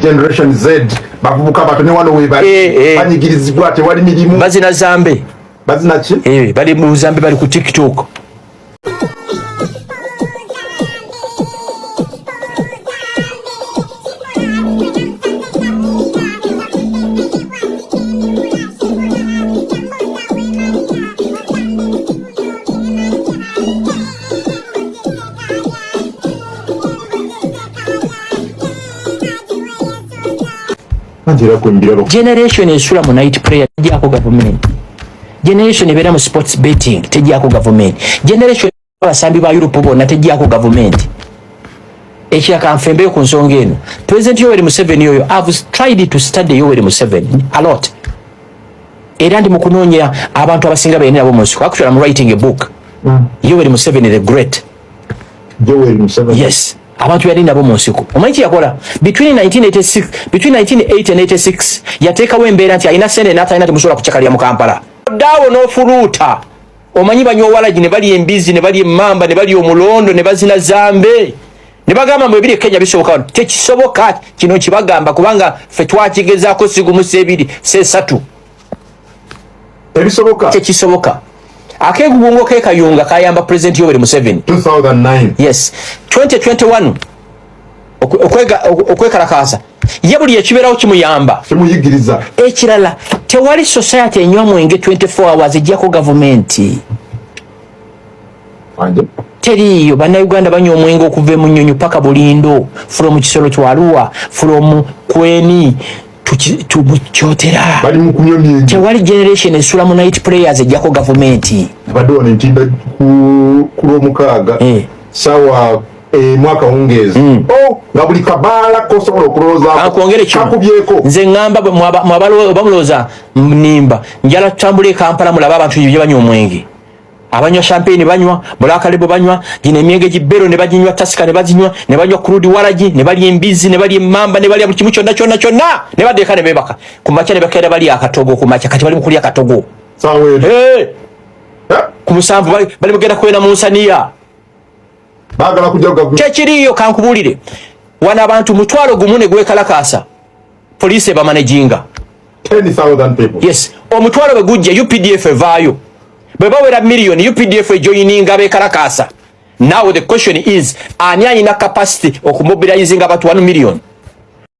Generation Z bavubuka batone wano webali banyigirizibwa tewali mirimu bazina zambe bazina ki bali mu zambe bali ku TikTok. Generation esula mu night prayer tejako government. Generation ebera mu sports betting tejako government. Generation abasambi ba Europe bonna tejako government. Ekya kanfembe ku nsonga eno. President Yoweri Museveni yoyo I've tried to study Yoweri Museveni a lot. Era ndi mukunonya abantu abasinga bene abo musiko. Actually I'm writing a book. Yoweri Museveni the great. Yoweri Museveni. Yes. Abantu yali nabo musiko. Omanyi yakola between 1980 and 86 yatekawo embeera nti alina sene n'atalina temusobola kucyakalya mu Kampala. Dawo n'ofuluuta. Omanyi banywa walagi ne bali embizi ne bali emmamba ne bali omulondo ne bazina zambe. Ne bagamba mu ebiri Kenya bisoboka tekisoboka kino kibagamba kubanga ffe twakigezaako sigumu sebiri sesatu. Ebisoboka. Tekisoboka. Akegubungo kekayunga kayamba President Yoweri Museveni 2009. Yes 2021 okwekalakaasa ye buli ekiberawo kimuyamba kimuyigiriza ekirala tewali society enywa mwenge 24 hours ejjako gavumenti teriyo bannayuganda banywa omwenge okuva mu Nnyonyi paka Bulindo from Kisolo Kyarua from Kweni tukyotera bali mu kunywa myenge tewali generation esula mu night prayers ejjako gavumenti baddo ntinda ku Lwomukaaga sawa mwaka ongezi nga buli kabaala kosobola okuloza akongere kakubyeko nze ngamba mwabalo bamuloza nimba njala tutambule Kampala mulaba abantu bye banywa omwenge abanywa champagne banywa Black Label banywa gine myenge gibero ne baginywa Tasika ne baginywa ne banywa kurudi waragi ne bali embizi ne bali emmamba ne bali buli kimu kyonna ne badeka ne bebaka kumacha ne bakera bali akatogo kumacha kati bali mukulya akatogo sawe ku musanvu bali mugenda kwena mu Nsaniya bagala kujja gavumenti tekiriyo kankubulire wana abantu mutwalo gumune gwekalakasa police ba managing 10,000 people. Yes omutwalo begujja UPDF evaayo bebawera million UPDF joining abekalakasa. Now the question is ani ayina capacity okumobilizing about 1 million